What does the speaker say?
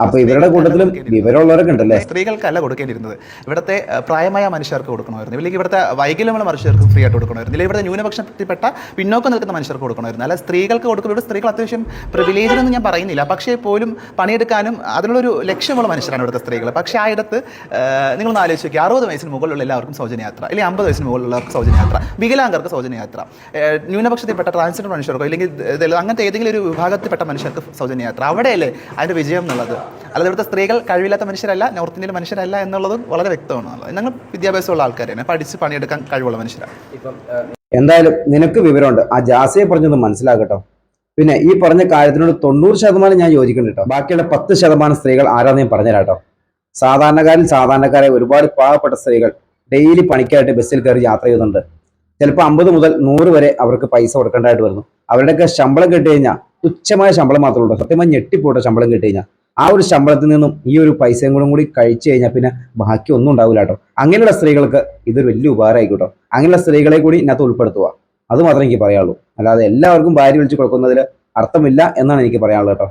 അപ്പൊ ഇവരുടെ കൂട്ടത്തിലും വിവരമുള്ളവരൊക്കെ ഉണ്ടല്ലേ? സ്ത്രീകൾക്കല്ല കൊടുക്കേണ്ടിയിരുന്നത്. ഇവിടുത്തെ പ്രായമായ മനുഷ്യർക്ക് കൊടുക്കണമായിരുന്നു, ഇല്ലെങ്കിൽ ഇവിടുത്തെ വൈകല്യമുള്ള മനുഷ്യർക്ക് ഫ്രീ ആയിട്ട് കൊടുക്കണമായിരുന്നു, ഇല്ലെങ്കിൽ ഇവിടുത്തെ ന്യൂനപക്ഷത്തിൽപ്പെട്ട പിന്നോക്കം നിൽക്കുന്ന മനുഷ്യർക്ക് കൊടുക്കണമായിരുന്നു. അല്ല സ്ത്രീകൾക്ക് കൊടുക്കുമ്പോൾ ഇവിടെ സ്ത്രീകൾ അത്യാവശ്യം പ്രിവിലേജെന്ന് ഞാൻ പറയുന്നില്ല, പക്ഷേ പോലും പണിയെടുക്കാനും അതിനുള്ളൊരു ലക്ഷ്യമുള്ള മനുഷ്യരാണ് ഇവിടുത്തെ സ്ത്രീകൾ. പക്ഷേ ആ ഇടത്ത് നിങ്ങളൊന്ന് ആലോചിച്ച് നോക്കി, 60 വയസ്സിന് മുകളിലുള്ള എല്ലാവർക്കും സൗജന്യയാത്ര, അല്ലെങ്കിൽ 50 വയസ്സിന് മുകളിലുള്ളവർക്ക് സൗജന്യയാത്ര, വികലാംഗർക്ക് സൗജന്യയാത്ര, ന്യൂനപക്ഷത്തിൽപ്പെട്ട ട്രാൻസ്ജെൻഡർ മനുഷ്യർക്കോ ഇല്ലെങ്കിൽ അങ്ങനത്തെ ഏതെങ്കിലും ഒരു വിഭാഗത്തിൽപ്പെട്ട മനുഷ്യർക്ക് സൗജന്യയാത്ര. അവിടെയല്ലേ അതിൻ്റെ വിജയം എന്നുള്ളത്. അല്ലാതെ ഇവിടുത്തെ സ്ത്രീകൾ കഴിവില്ലാത്ത മനുഷ്യരല്ല, നോർത്ത് ഇന്ത്യയിലെ മനുഷ്യരല്ല എന്നുള്ളതും വളരെ വ്യക്തമാണ്. ഞങ്ങൾ വിദ്യാഭ്യാസമുള്ള ആൾക്കാരാണ്, പഠിച്ച് പണിയെടുക്കാൻ കഴിവുള്ള മനുഷ്യരാണ്. എന്തായാലും നിനക്ക് വിവരമുണ്ട്, ആ ജാസിയെ പറഞ്ഞത് മനസ്സിലാകട്ടോ. പിന്നെ ഈ പറഞ്ഞ കാര്യത്തിനോട് 90% ഞാൻ യോജിക്കുന്നുണ്ട് കേട്ടോ. ബാക്കിയുള്ള 10% സ്ത്രീകൾ ആരാന്ന് ഞാൻ പറഞ്ഞുതരാട്ടോ. സാധാരണക്കാരെ ഒരുപാട് പാവപ്പെട്ട സ്ത്രീകൾ ഡെയിലി പണിക്കായിട്ട് ബസ്സിൽ കയറി യാത്ര ചെയ്യുന്നുണ്ട്. ചിലപ്പോൾ 50 മുതൽ 100 വരെ അവർക്ക് പൈസ കൊടുക്കേണ്ടതായിട്ട് വരുന്നു. അവരുടെയൊക്കെ ശമ്പളം കിട്ടി കഴിഞ്ഞാൽ തുച്ഛമായ ശമ്പളം മാത്രമേ ഉള്ളൂ. സത്യമായി ഞെട്ടിപ്പോട്ടെ ശമ്പളം കിട്ടി കഴിഞ്ഞാൽ. ആ ഒരു ശമ്പളത്തിൽ നിന്നും ഈ ഒരു പൈസയും കൂടി കഴിച്ചു കഴിഞ്ഞാൽ പിന്നെ ബാക്കി ഒന്നും ഉണ്ടാവില്ല കേട്ടോ. അങ്ങനെയുള്ള സ്ത്രീകൾക്ക് ഇതൊരു വലിയ ഉപകാരമായിക്കോട്ടോ. അങ്ങനെയുള്ള സ്ത്രീകളെ കൂടി ഇതിനകത്ത് ഉൾപ്പെടുത്തുക, അത് മാത്രമേ എനിക്ക് പറയാനുള്ളൂ. അല്ലാതെ എല്ലാവർക്കും ഭാര്യ വിളിച്ച് കൊടുക്കുന്നതിൽ അർത്ഥമില്ല എന്നാണ് എനിക്ക് പറയാനുള്ളത് കേട്ടോ.